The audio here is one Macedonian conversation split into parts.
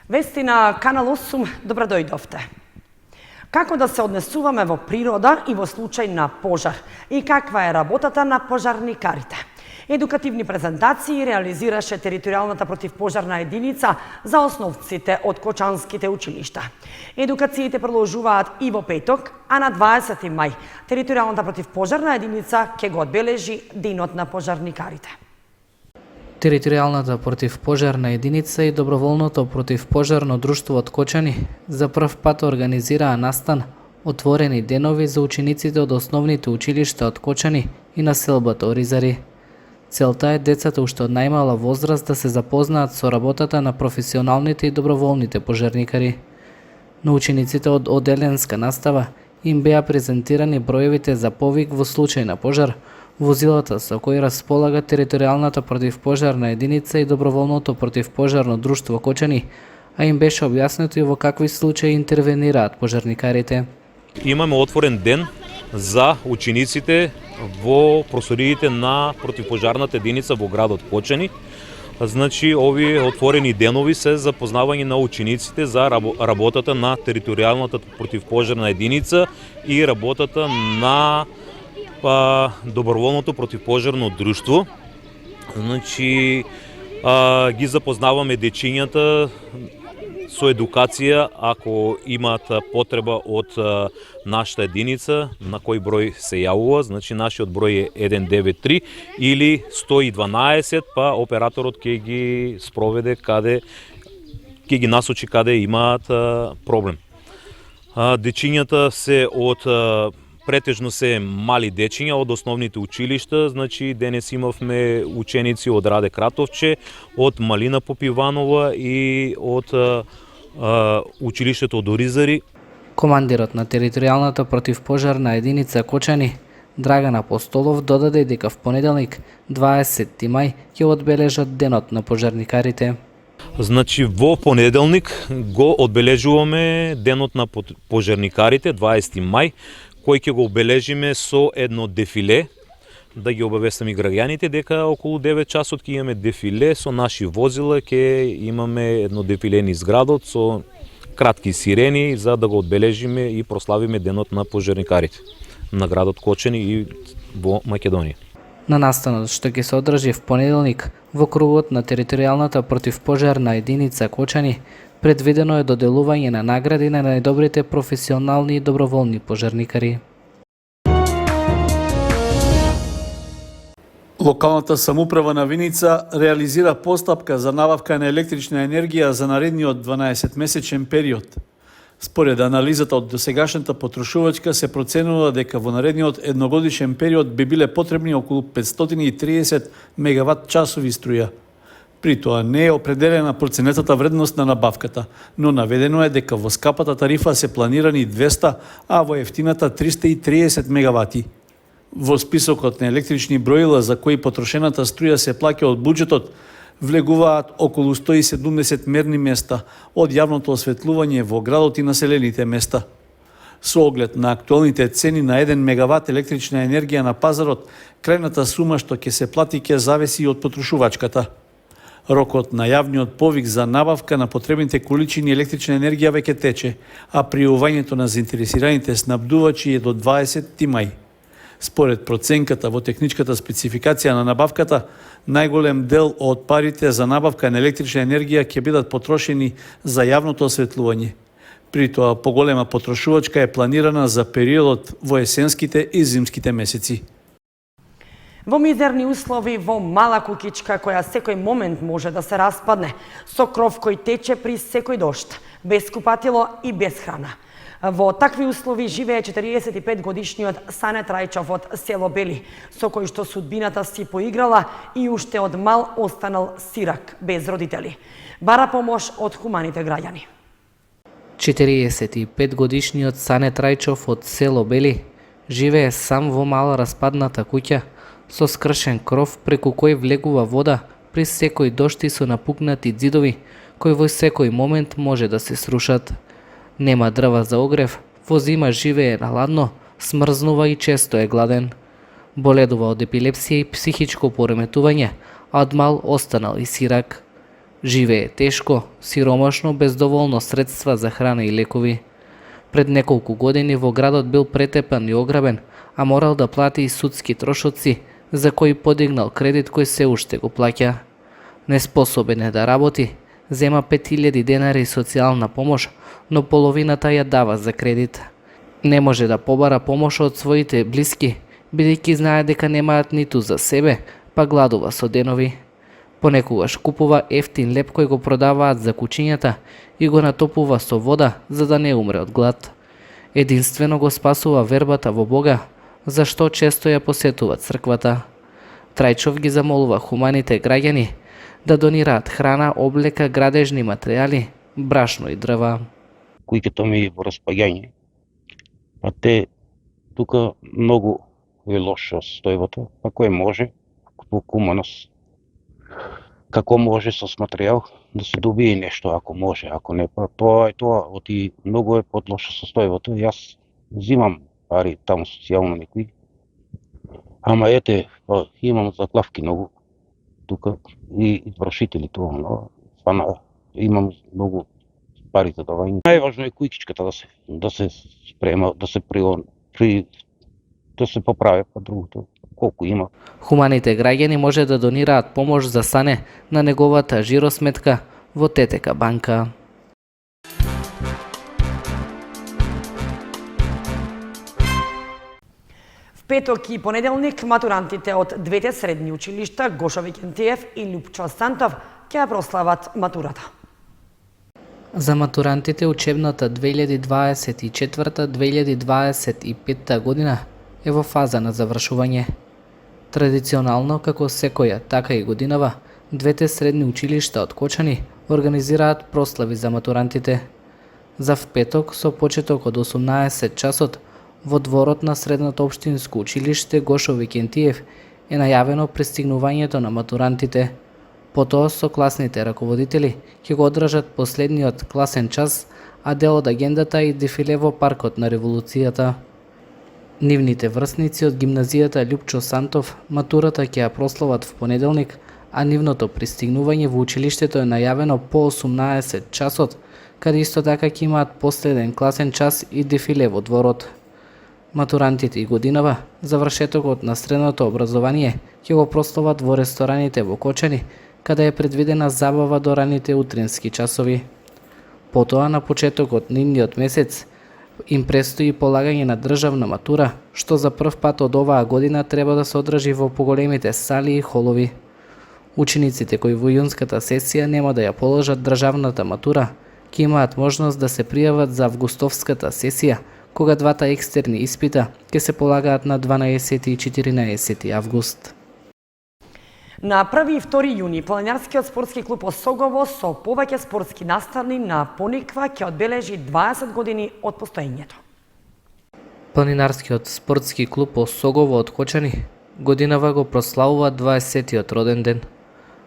Вести на Канал 8, добро дојдовте. Како да се однесуваме во природа и во случај на пожар и каква е работата на пожарникарите? Едукативни презентации реализираше територијалната противпожарна единица за основците од кочанските училишта. Едукациите продолжуваат и во петок, а на 20 мај територијалната противпожарна единица ќе го одбележи Денот на пожарникарите. Територијалната противпожарна единица и доброволното противпожарно друштво од Кочани за прв пат организираа настан отворени денови за учениците од основните училишта од Кочани и населбата Оризари. Целта е децата уште од најмала возраст да се запознаат со работата на професионалните и доброволните пожарникари. На учениците од оделенска настава им беа презентирани броевите за повик во случај на пожар, возилата со кои располага територијалната противпожарна единица и доброволното противпожарно друштво Кочани, а им беше објаснето и во какви случаи интервенираат пожарникарите. Имаме отворен ден за учениците во просториите на противпожарната единица во градот Кочани. Значи, овие отворени денови се за познавање на учениците за работата на територијалната противпожарна единица и работата на доброволното противпожарно друштво. Значи, ги запознаваме дечињата со едукација ако имаат потреба од нашата единица, на кој број се јавува. Значи, нашиот број е 193 или 112, па операторот ќе ги спроведе каде, ќе ги насочи каде имаат проблем. Дечињата се од претежно се мали дечиња од основните училишта, значи денес имавме ученици од Раде Кратовче, од Малина Попиванова и од училиштето од Оризари. Командирот на територијалната противпожарна единица Кочани, Драган Апостолов, додаде дека в понеделник, 20 мај, ќе одбележат Денот на пожарникарите. Значи, во понеделник го одбележуваме Денот на пожарникарите, 20 мај, кој ќе го обележиме со едно дефиле, да ги обавестам и граѓаните дека околу 9 часот ќе имаме дефиле со наши возила, ќе имаме едно дефиле низ градот со кратки сирени за да го одбележиме и прославиме Денот на пожарникарите на градот Кочани и во Македонија. На настанот што ќе се одржи в понеделник во кругот на територијалната противпожарна единица Кочани, предвидено е доделување на награди на најдобрите професионални и доброволни пожарникари. Локалната самоуправа на Виница реализира постапка за набавка на електрична енергија за наредниот 12-месечен период. Според анализата од досегашната потрошувачка се проценува дека во наредниот едногодишен период би биле потребни околу 530 мегават часови струја. При тоа не е определена проценетата вредност на набавката, но наведено е дека во скапата тарифа се планирани 200, а во ефтината 330 мегавати. Во списокот на електрични броила за кои потрошената струја се плаќа од буџетот, влегуваат околу 170 мерни места од јавното осветлување во градот и населените места. Со оглед на актуелните цени на 1 мегават електрична енергија на пазарот, крајната сума што ќе се плати ќе зависи и од потрошувачката. Рокот на јавниот повик за набавка на потребните количини електрична енергија веќе тече, а пријавувањето на заинтересираните снабдувачи е до 20 мај. Според проценката во техничката спецификација на набавката, најголем дел од парите за набавка на електрична енергија ќе бидат потрошени за јавното осветлување. При тоа, поголема потрошувачка е планирана за периодот во есенските и зимските месеци. Во мизерни услови, во мала куќичка која секој момент може да се распадне, со кров кој тече при секој дожд, без купатило и без храна. Во такви услови живее 45-годишниот Сане Трајчов од село Бели, со кој што судбината си поиграла и уште од мал останал сирак, без родители. Бара помош од хуманите граѓани. 45-годишниот Сане Трајчов од село Бели живее сам во мала распадната куќа, со скршен кров преку кој влегува вода при секој дожд и со напукнати ѕидови, кои во секој момент може да се срушат. Нема дрва за огрев, во зима живее на ладно, смрзнува и често е гладен. Боледува од епилепсија и психичко пореметување, а од мал останал и сирак. Живее тешко, сиромашно, без доволно средства за храна и лекови. Пред неколку години во градот бил претепан и ограбен, а морал да плати и судски трошоци, за кои подигнал кредит кој се уште го плаќа. Неспособен е да работи, зема 5000 денари социјална помош, но половината ја дава за кредит. Не може да побара помош од своите блиски, бидејќи знае дека немаат ниту за себе, па гладува со денови. Понекогаш купува ефтин леп кој го продаваат за кучињата и го натопува со вода за да не умре од глад. Единствено го спасува вербата во Бога, зашто често ја посетува црквата. Трајчов ги замолува хуманите граѓани да донираат храна, облека, градежни материјали, брашно и дрва. Куќето ми во распаѓање. А те тука многу е лошо состојбото, па кој може по куманост. Како може со материјал да се добие нешто, ако може, ако не, па тоа е тоа, оти многу е под лошо состојбото. Јас взимам пари таму социјално некои, ама ете, па, имам заклавки многу тука и извршители тоа, но фана, имам многу пари за давање. Најважно е кујкичката да се спрема, да се поправи, па другото колку има. Хуманите граѓани може да донираат помош за сане на неговата жиросметка во ТТК банка. В петок и понеделник матурантите од двете средни училишта Гошо Викентиев и Лупчо Сантов ќе ја прослават матурата. За матурантите учебната 2024-2025 година е во фаза на завршување. Традиционално, како секоја, така и годинава, двете средни училишта од Кочани организираат прослави за матурантите. За в петок, со почеток од 18 часот, во дворот на Средното општинско училиште Гошо Викентиев е најавено пристигнувањето на матурантите. Потоа со класните раководители ќе го одржат последниот класен час, а дел од агендата и дефиле во паркот на Револуцијата. Нивните врсници од гимназијата Лупчо Сантов матурата ќе ја прослават в понеделник, а нивното пристигнување во училиштето е најавено по 18 часот, каде исто така ќе имаат последен класен час и дефиле во дворот. Матурантите и годинава, завршетокот на средното образование ќе го прослават во рестораните во Кочани, каде е предвидена забава до раните утрински часови. Потоа на почетокот на идниот месец им престои полагање на државна матура, што за прв пат од оваа година треба да се одржи во поголемите сали и холови. Учениците кои во јунската сесија нема да ја положат државната матура, ќе имаат можност да се пријават за августовската сесија, кога двата екстерни испита ќе се полагаат на 12 и 14 август. На 1 и 2 јуни планинарскиот спортски клуб Осогово со повеќе спортски настани на Пониква ќе одбележи 20 години од постоењето. Планинарскиот спортски клуб Осогово од Кочани годинава го прославува 20-тиот роден ден.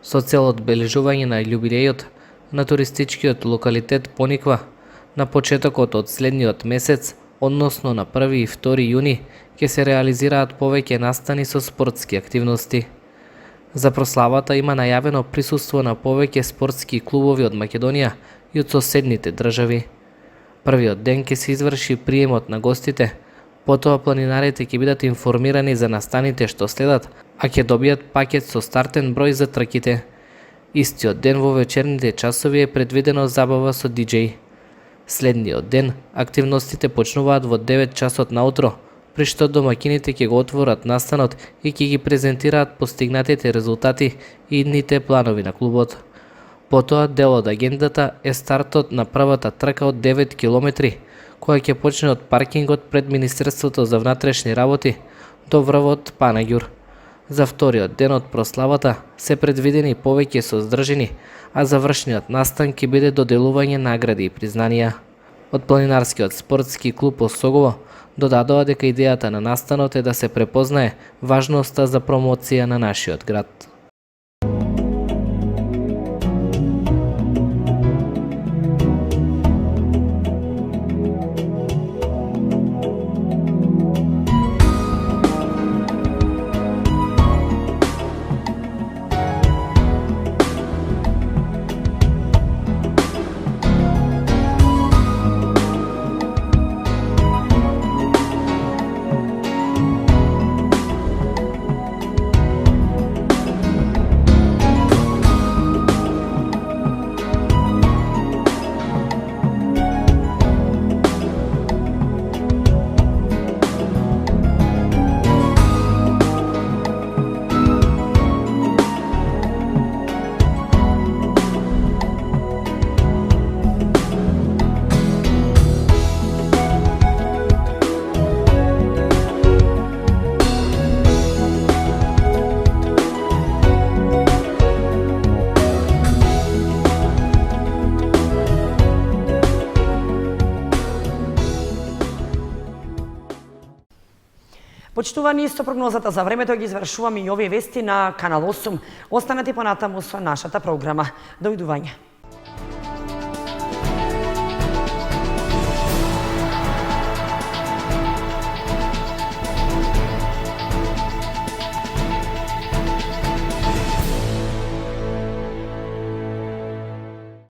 Со цел одбележување на јубилејот на туристичкиот локалитет Пониква на почетокот од следниот месец, односно на 1 и 2 јуни, ќе се реализираат повеќе настани со спортски активности. За прославата има најавено присуство на повеќе спортски клубови од Македонија и од соседните држави. Првиот ден ќе се изврши приемот на гостите, потоа планинарите ќе бидат информирани за настаните што следат, а ќе добијат пакет со стартен број за трките. Истиот ден во вечерните часови е предвидено забава со диџеј. Следниот ден активностите почнуваат во 9 часот наутро, при што домакините ќе го отворат настанот и ќе ги презентираат постигнатите резултати и идните планови на клубот. Потоа дел од агендата е стартот на првата трка од 9 километри, која ќе почне од паркингот пред Министерството за внатрешни работи до врвот Панаѓур. За вториот ден од прославата се предвидени повеќе создржини, а завршниот настан ќе биде доделување награди и признанија. Од планинарскиот спортски клуб Осогово додадоа дека идејата на настанот е да се препознае важноста за промоција на нашиот град. Почитувани, со прогнозата за времето ги извршуваме и овие вести на Канал 8. Останете понатаму со нашата програма. Дојдување.